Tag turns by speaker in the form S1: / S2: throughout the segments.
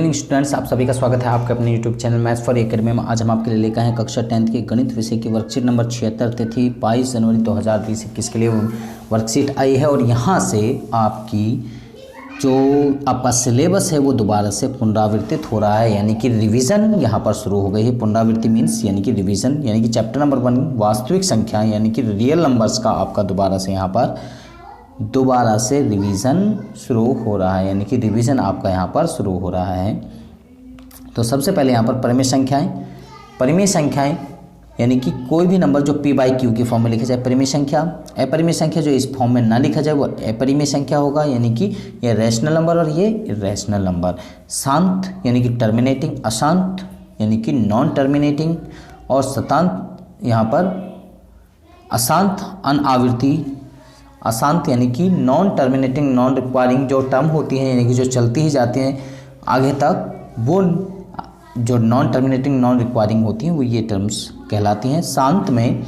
S1: Evening students, आप सभी का स्वागत है आपके अपने YouTube channel maths for academy में। आज हम आपके लिए लेकर हैं कक्षा 10th के गणित विषय की वर्कशीट नंबर 76 तिथि 22 जनवरी 2020-21 के लिए वर्कशीट आई है। और यहाँ से आपकी जो आपका सिलेबस है वो दोबारा से पुनरावृत्तित हो रहा है, यानी कि रिवीजन यहाँ पर शुरू हो गई है। पुनरावृत्ति मीन्स यानी कि रिवीजन, यानी कि चैप्टर नंबर 1 वास्तविक संख्या यानी कि रियल नंबर्स का आपका दोबारा से रिवीजन शुरू हो रहा है, यानी कि रिवीजन आपका यहाँ पर शुरू हो रहा है। तो सबसे पहले यहाँ पर परिमेय संख्याएं यानी कि कोई भी नंबर जो p बाई क्यू की फॉर्म में लिखा जाए परिमेय संख्या। अपरिमेय संख्या जो इस फॉर्म में ना लिखा जाए वो अपरिमेय संख्या होगा, यानी कि ये रैशनल नंबर और ये इरेशनल नंबर। शांत यानी कि टर्मिनेटिंग, अशांत यानी कि नॉन टर्मिनेटिंग, और शतांत यहाँ पर अशांत अनावृत्ति। अशांत यानी कि नॉन टर्मिनेटिंग नॉन रिक्वायरिंग जो टर्म होती हैं, यानी कि जो चलती ही जाती हैं आगे तक, वो जो नॉन टर्मिनेटिंग नॉन रिक्वायरिंग होती हैं वो ये टर्म्स कहलाती हैं। शांत में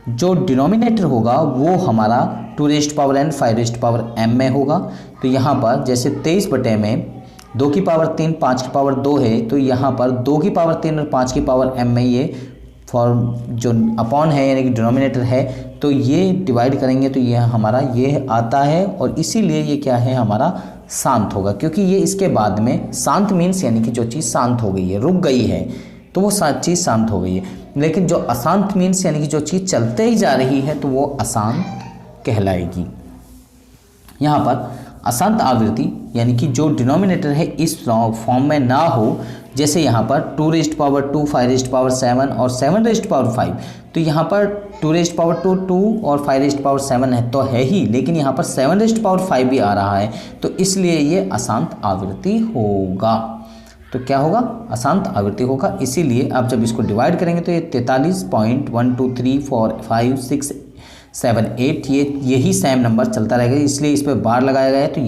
S1: जो डिनोमिनेटर होगा वो हमारा 2n 5m में होगा। तो यहाँ पर जैसे 23 बटे में 2 की पावर 3 5 की पावर 2 है, तो यहाँ पर 2 की पावर 3 और 5 की पावर m में ये फॉर्म जो अपॉन है यानी कि डिनोमिनेटर है, तो ये डिवाइड करेंगे तो ये हमारा ये आता है, और इसीलिए ये क्या है हमारा शांत होगा, क्योंकि ये इसके बाद में शांत मीन्स यानी कि जो चीज़ शांत हो गई है, रुक गई है, तो वो चीज़ शांत हो गई है। लेकिन जो अशांत मीन्स यानी कि जो चीज़ चलते ही जा रही है तो वो अशांत कहलाएगी। यहाँ पर अशांत आवृत्ति यानी कि जो डिनोमिनेटर है इस फॉर्म में ना हो, जैसे यहाँ पर 2 2 5 7 और 7 5, तो यहाँ पर 2 2 और 5 7 है तो है ही, लेकिन यहाँ पर 7 5 भी आ रहा है, तो इसलिए ये अशांत आवृत्ति होगा। तो क्या होगा? अशांत आवृत्ति होगा। इसीलिए आप जब इसको डिवाइड करेंगे तो ये 43.1234567 यही सेम नंबर चलता रहेगा, इसलिए इस पर बार लगाया गया है। तो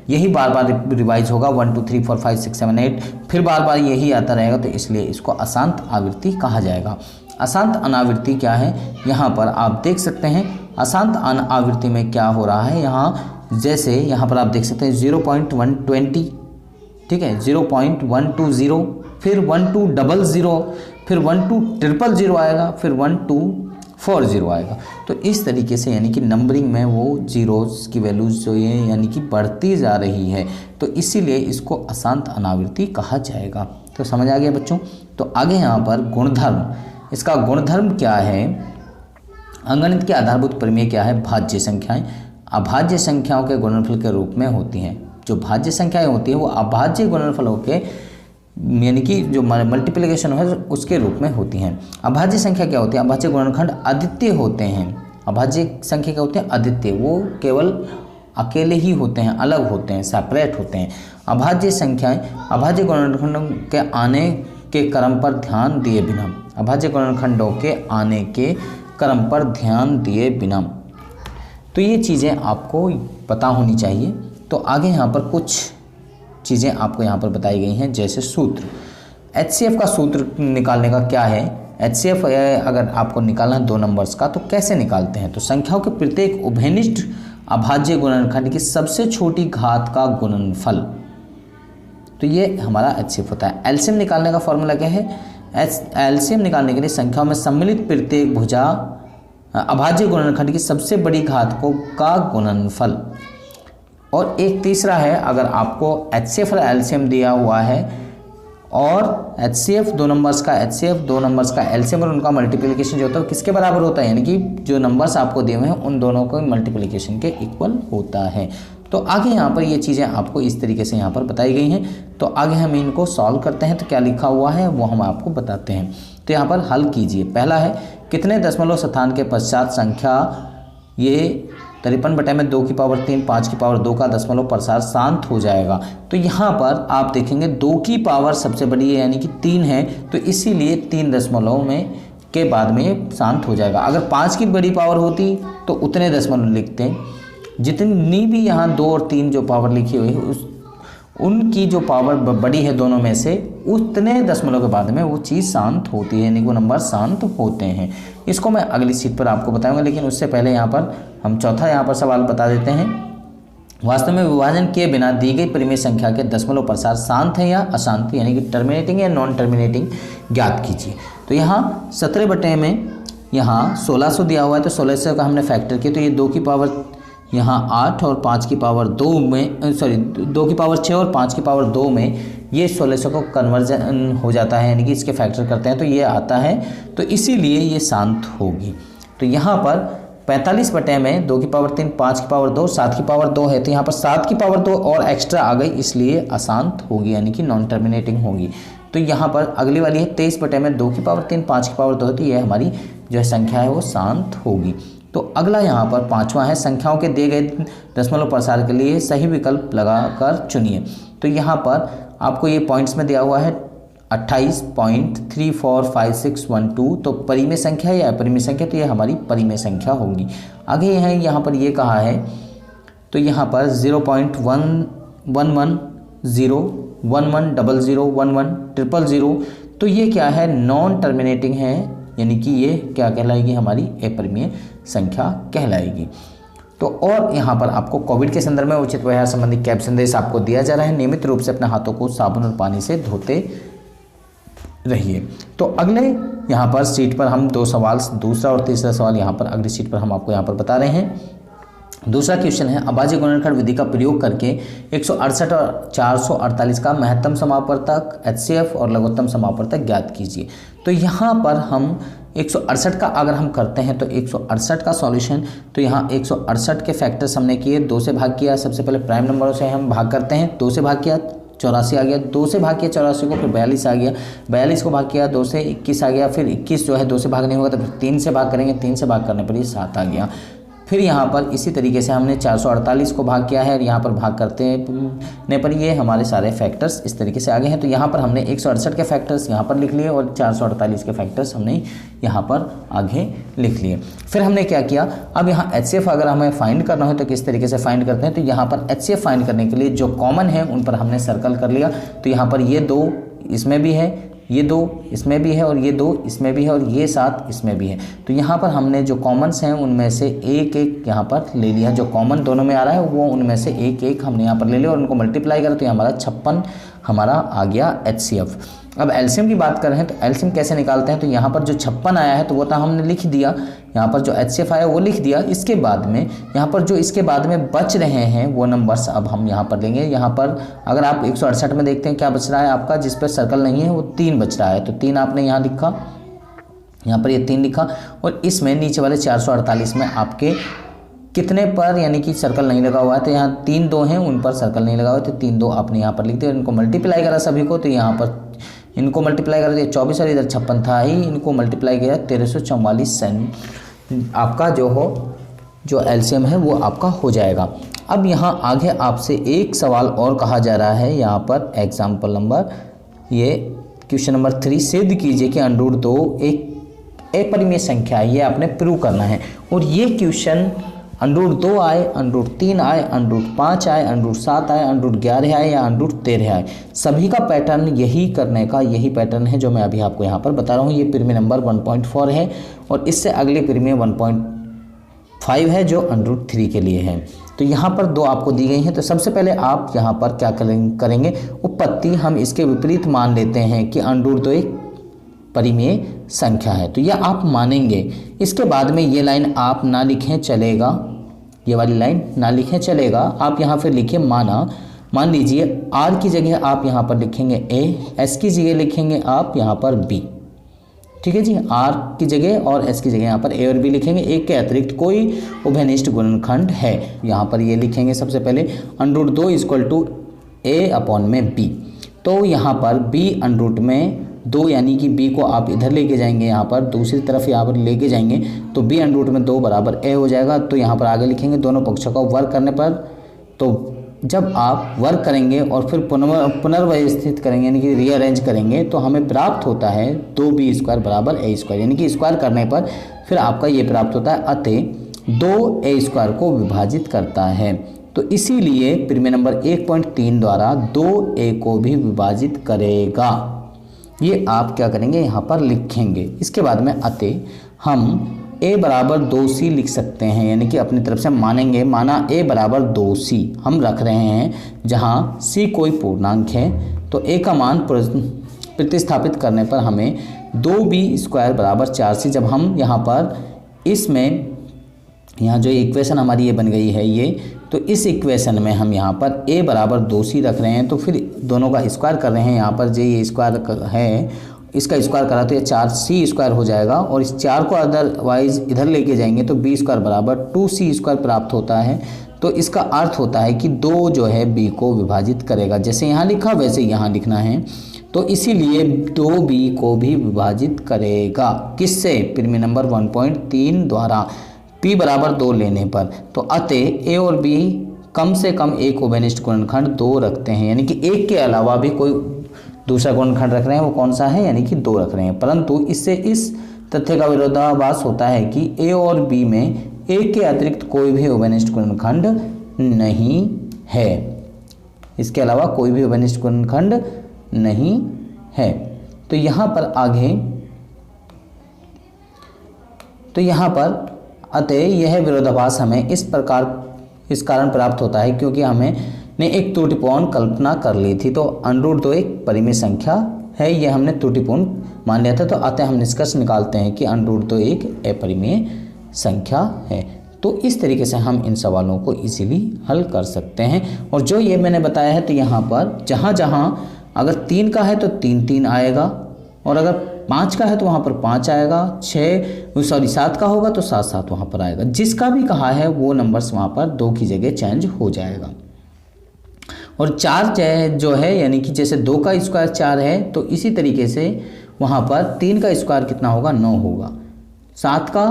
S1: यही बार बार रिवाइज होगा 1 2 3 4 5 6 7 8, फिर बार बार यही आता रहेगा, तो इसलिए इसको अशांत आवृत्ति कहा जाएगा। अशांत अनावृत्ति क्या है, यहाँ पर आप देख सकते हैं अशांत अनावृत्ति में क्या हो रहा है। यहाँ जैसे यहाँ पर आप देख सकते हैं 0.120, ठीक है, 0.120, फिर 1200, फिर 12000 आएगा, फिर 1240 आएगा। तो इस तरीके से यानी कि नंबरिंग में वो जीरोस की वैल्यूज जो ये यानी कि बढ़ती जा रही है, तो इसीलिए इसको अशांत अनावृत्ति कहा जाएगा। तो समझ आ गया बच्चों। तो आगे यहाँ पर गुणधर्म, इसका गुणधर्म क्या है, अंकगणित के आधारभूत प्रमेय क्या है, भाज्य संख्याएं अभाज्य संख्याओं के गुणनफल के रूप में होती हैं। जो भाज्य संख्याएं होती हैं वो अभाज्य गुणनफलों के यानी कि जो मल्टीप्लिकेशन है उसके रूप में होती हैं। अभाज्य संख्या क्या होती है, अभाज्य गुणनखंड अद्वितीय होते हैं। अभाज्य संख्या क्या होते हैं, अद्वितीय, वो केवल अकेले ही होते हैं, अलग होते हैं, सेपरेट होते हैं। अभाज्य संख्याएं अभाज्य गुणनखंडों के आने के क्रम पर ध्यान दिए बिना, अभाज्य गुणनखंडों के आने के क्रम पर ध्यान दिए बिना, तो ये चीज़ें आपको पता होनी चाहिए। तो आगे यहाँ पर कुछ चीज़ें आपको यहाँ पर बताई गई हैं, जैसे सूत्र। HCF का सूत्र निकालने का क्या है, HCF अगर आपको निकालना है 2 नंबर्स का तो कैसे निकालते हैं, तो संख्याओं के प्रत्येक उभयनिष्ठ अभाज्य गुणनखंड की सबसे छोटी घात का गुणनफल, तो ये हमारा HCF होता है। एलसीएम निकालने का फॉर्मूला क्या है, एलसीएम निकालने के लिए संख्याओं में सम्मिलित प्रत्येक भुजा अभाज्य गुणनखंड की सबसे बड़ी घात का गुणनफल। और एक तीसरा है, अगर आपको HCF और एलसीएम दिया हुआ है और HCF 2 नंबर्स का HCF 2 नंबर्स का एलसीएम और उनका मल्टीप्लिकेशन जो होता है वो किसके बराबर होता है, यानी कि जो नंबर्स आपको दिए हुए हैं उन दोनों को मल्टीप्लिकेशन के इक्वल होता है। तो आगे यहाँ पर ये चीज़ें आपको इस तरीके से यहाँ पर बताई गई हैं। तो आगे हम इनको सॉल्व करते हैं, तो क्या लिखा हुआ है वो हम आपको बताते हैं। तो यहाँ पर हल कीजिए। पहला है कितने दशमलव स्थान के पश्चात संख्या ये 53 बटे में 2 की पावर 3 5 की पावर 2 का दशमलव प्रसार शांत हो जाएगा। तो यहाँ पर आप देखेंगे 2 की पावर सबसे बड़ी है यानी कि 3 है, तो इसीलिए 3 दशमलव में के बाद में ये शांत हो जाएगा। अगर 5 की बड़ी पावर होती तो उतने दशमलव लिखते हैं, जितनी भी यहाँ 2 और 3 जो पावर लिखी हुई है उनकी जो पावर बड़ी है दोनों में से, उतने दशमलव के बाद में वो चीज़ शांत होती है, यानी वो नंबर शांत होते हैं। इसको मैं अगली शीट पर आपको बताऊंगा, लेकिन उससे पहले यहाँ पर हम चौथा यहाँ पर सवाल बता देते हैं। वास्तव में विभाजन किए बिना दी गई परिमेय संख्या के दशमलव प्रसार शांत है या अशांत, यानी कि टर्मिनेटिंग या नॉन टर्मिनेटिंग ज्ञात कीजिए। तो यहाँ 17 बटे में यहाँ 1600 दिया हुआ है, तो 1600 का हमने फैक्टर किया, तो ये 2 की पावर यहाँ 8 और 5 की पावर 2 में 2 की पावर 6 और 5 की पावर 2 में ये 1600 को कन्वर्जन हो जाता है, यानी कि इसके फैक्टर करते हैं तो ये आता है, तो इसीलिए ये शांत होगी। तो यहाँ पर 45 बटे में 2 की पावर 3, 5 की पावर 2, 7 की पावर 2 है, तो यहाँ पर 7 की पावर 2 और एक्स्ट्रा आ गई, इसलिए अशांत होगी, यानी कि नॉन टर्मिनेटिंग होगी। तो यहाँ पर अगली वाली है 23 बटे में 2 की पावर 3, 5 की पावर 2 है, तो ये हमारी जो है संख्या है वो शांत होगी। तो अगला यहाँ पर 5वां है, संख्याओं के दिए गए दशमलव प्रसार के लिए सही विकल्प लगाकर चुनिए। तो यहाँ पर आपको ये पॉइंट्स में दिया हुआ है 28.345612, तो परिमेय संख्या या अपरिमेय संख्या, तो ये हमारी परिमेय संख्या होगी। आगे है यहाँ पर ये कहा है, तो यहाँ पर 0.11101100110000, तो ये क्या है, नॉन टर्मिनेटिंग है, यानी कि ये क्या कहलाएगी, हमारी अपरिमेय संख्या कहलाएगी। तो और यहाँ पर आपको कोविड के संदर्भ में उचित व्यवहार संबंधी कैब संदेश आपको दिया जा रहा है। नियमित रूप से अपने हाथों को साबुन और पानी से धोते रहिए। तो अगले यहाँ पर सीट पर हम 2 सवाल, दूसरा और तीसरा सवाल यहाँ पर अगली सीट पर हम आपको यहाँ पर बता रहे हैं। दूसरा क्वेश्चन है, अभाज्य गुणनखंड विधि का प्रयोग करके 168 और 448 का महत्तम समापवर्तक HCF और लघुत्तम समापवर्तक ज्ञात कीजिए। तो यहाँ पर हम 168 का अगर हम करते हैं तो 168 का सॉल्यूशन, तो यहाँ 168 के फैक्टर्स हमने किए, 2 से भाग किया, सबसे पहले प्राइम नंबरों से हम भाग करते हैं, 2 से भाग किया 84 आ गया, 2 से भाग किया 84 को, फिर 42 आ गया, 42 को भाग किया 2 से 21 आ गया, फिर 21 जो है 2 से भाग नहीं होगा तो फिर 3 से भाग करेंगे, 3 से भाग करने पर ये 7 आ गया। फिर यहाँ पर इसी तरीके से हमने 448 को भाग किया है और यहाँ पर भाग करने पर ये हमारे सारे फैक्टर्स इस तरीके से आगे हैं। तो यहाँ पर हमने 168 के फैक्टर्स यहाँ पर लिख लिए और 448 के फैक्टर्स हमने यहाँ पर आगे लिख लिए। फिर हमने क्या किया, अब यहाँ HCF अगर हमें फाइंड करना हो तो किस तरीके से फाइंड करते हैं, तो यहाँ पर HCF फाइंड करने के लिए जो कॉमन है उन पर हमने सर्कल कर लिया। तो यहाँ पर ये 2 इसमें भी है, ये 2 इसमें भी है और ये 2 इसमें भी है और ये 7 इसमें भी है। तो यहाँ पर हमने जो कॉमन्स हैं उनमें से एक एक यहाँ पर ले लिया, जो कॉमन दोनों में आ रहा है वो उनमें से एक एक हमने यहाँ पर ले लिया और उनको मल्टीप्लाई करा, तो ये हमारा 56 हमारा आ गया HCF। अब एलसीएम की बात कर रहे हैं तो एलसीएम कैसे निकालते हैं, तो यहाँ पर जो 56 आया है तो वो तो हमने लिख दिया, यहाँ पर जो HCF आया वो लिख दिया। इसके बाद में यहाँ पर जो इसके बाद में बच रहे हैं वो नंबर्स अब हम यहाँ पर लेंगे। यहाँ पर अगर आप 168 में देखते हैं क्या बच रहा है आपका, जिस पर सर्कल नहीं है वो 3 बच रहा है, तो 3 आपने यहाँ लिखा, यहाँ पर ये 3 लिखा और इसमें नीचे वाले 448 में आपके कितने पर यानी कि सर्कल नहीं लगा हुआ है, तो यहाँ 3 2 हैं उन पर सर्कल नहीं लगा हुआ है, तो 3 2 आपने यहाँ पर लिख दिया। इनको मल्टीप्लाई करा सभी को, तो यहाँ पर इनको मल्टीप्लाई कर दिया 24 और इधर 56 था ही, इनको मल्टीप्लाई किया 1344 आपका जो एलसीएम है वो आपका हो जाएगा। अब यहाँ आगे आपसे एक सवाल और कहा जा रहा है, यहाँ पर एग्जाम्पल नंबर ये क्वेश्चन नंबर 3, सिद्ध कीजिए कि √2 एक अपरिमेय संख्या है, ये आपने प्रूव करना है। और ये क्वेश्चन √2 आए, √3 आए, √5 आए, √7 आए, √11 आए या √13 आए, सभी का पैटर्न यही करने का यही पैटर्न है जो मैं अभी आपको यहाँ पर बता रहा हूँ। ये परिमेय नंबर 1.4 है और इससे अगले परिमेय 1.5 है जो √3 के लिए है। तो यहाँ पर 2 आपको दी गई हैं, तो सबसे पहले आप यहाँ पर क्या करेंगे, उत्पत्ति हम इसके विपरीत मान लेते हैं कि √2 एक परिमेय संख्या है, तो यह आप मानेंगे। इसके बाद में ये लाइन आप ना लिखें चलेगा, ये वाली लाइन ना लिखें चलेगा, आप यहाँ फिर लिखिए माना। मान लीजिए R की जगह आप यहाँ पर लिखेंगे A, S की जगह लिखेंगे आप यहाँ पर B, ठीक है जी। R की जगह और S की जगह यहाँ पर A और B लिखेंगे, एक के अतिरिक्त कोई उभयनिष्ठ गुणनखंड है, यहाँ पर ये लिखेंगे सबसे पहले √2 = A/B। तो यहाँ पर B √2 यानी कि B को आप इधर लेके जाएंगे, यहाँ पर दूसरी तरफ यहाँ पर लेके जाएंगे तो B √2 बराबर A हो जाएगा। तो यहाँ पर आगे लिखेंगे दोनों पक्षों का वर्ग करने पर, तो जब आप वर्ग करेंगे और फिर पुनर्व्यवस्थित करेंगे यानी कि रीअरेंज करेंगे तो हमें प्राप्त होता है 2B² बराबर A², यानी कि स्क्वायर करने पर फिर आपका ये प्राप्त होता है, अतः 2A² को विभाजित करता है। तो इसीलिए परिमेय नंबर 1.3 द्वारा 2A को भी विभाजित करेगा। ये आप क्या करेंगे यहाँ पर लिखेंगे। इसके बाद में अतः हम a बराबर 2c लिख सकते हैं, यानी कि अपनी तरफ से मानेंगे, माना a बराबर 2c हम रख रहे हैं जहां c कोई पूर्णांक है, तो a का मान प्रतिस्थापित करने पर हमें 2b² बराबर 4c, जब हम यहाँ पर इसमें यहाँ जो इक्वेशन हमारी ये बन गई है ये, तो इस इक्वेशन में हम यहाँ पर a बराबर 2c रख रहे हैं, तो फिर दोनों का स्क्वायर कर रहे हैं, यहाँ पर जो ये स्क्वायर है इसका स्क्वायर करा तो ये 4c² हो जाएगा, और इस 4 को अदरवाइज इधर लेके जाएंगे तो b² बराबर 2c² प्राप्त होता है। तो इसका अर्थ होता है कि 2 जो है b को विभाजित करेगा, जैसे यहाँ लिखा वैसे यहाँ लिखना है, तो इसीलिए 2b को भी विभाजित करेगा, किससे, परिमेय नंबर 1.3 द्वारा, p बराबर 2 लेने पर। तो अतः a और b कम से कम एक उभयनिष्ठ गुणनखंड 2 रखते हैं, यानी कि एक के अलावा भी कोई दूसरा गुणनखंड रख रहे हैं, वो कौन सा है, यानी कि 2 रख रहे हैं। परंतु इससे इस तथ्य का विरोधाभास होता है कि a और b में एक के अतिरिक्त कोई भी उभयनिष्ठ गुणनखंड नहीं है, इसके अलावा कोई भी उभयनिष्ठ गुणनखंड नहीं है। तो यहाँ पर आगे, तो यहाँ पर अतः यह विरोधाभास हमें इस कारण प्राप्त होता है क्योंकि हमें ने एक त्रुटिपूर्ण कल्पना कर ली थी, तो √2 एक परिमेय संख्या है, ये हमने त्रुटिपूर्ण मान लिया था, तो अतः हम निष्कर्ष निकालते हैं कि √2 एक अपरिमेय संख्या है। तो इस तरीके से हम इन सवालों को इजीली हल कर सकते हैं। और जो ये मैंने बताया है, तो यहाँ पर जहाँ जहाँ अगर 3 का है तो 3 3 आएगा, और अगर 5 का है तो वहाँ पर 5 आएगा, 7 का होगा तो 7 7 वहाँ पर आएगा, जिसका भी कहा है वो नंबर्स वहाँ पर 2 की जगह चेंज हो जाएगा। और 4 जो है, यानी कि जैसे 2 का स्क्वायर 4 है, तो इसी तरीके से वहाँ पर 3 का स्क्वायर कितना होगा, 9 होगा, 7 का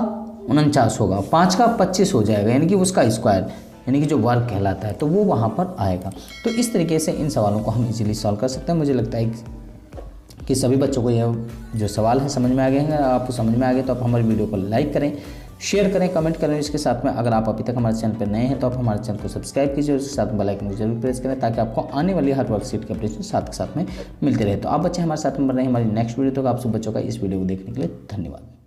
S1: 49 होगा, 5 का 25 हो जाएगा, यानी कि उसका स्क्वायर, यानी कि जो वर्ग कहलाता है, तो वो वहाँ पर आएगा। तो इस तरीके से इन सवालों को हम इजीली सॉल्व कर सकते हैं। मुझे लगता है कि सभी बच्चों को यह जो सवाल है समझ में आ गए हैं। आपको समझ में आ गए तो आप हमारी वीडियो को लाइक करें, शेयर करें, कमेंट करें। इसके साथ में अगर आप अभी तक हमारे चैनल पर नए हैं तो आप हमारे चैनल को सब्सक्राइब कीजिए, और इसके साथ में बेल आइकन को जरूर प्रेस करें, ताकि आपको आने वाली हर वर्कशीट के अपडेट साथ के साथ में मिलते रहे। तो आप बच्चे हमारे साथ में बन रहे हैं हमारी नेक्स्ट वीडियो तक। आप सब बच्चों का इस वीडियो को देखने के लिए धन्यवाद।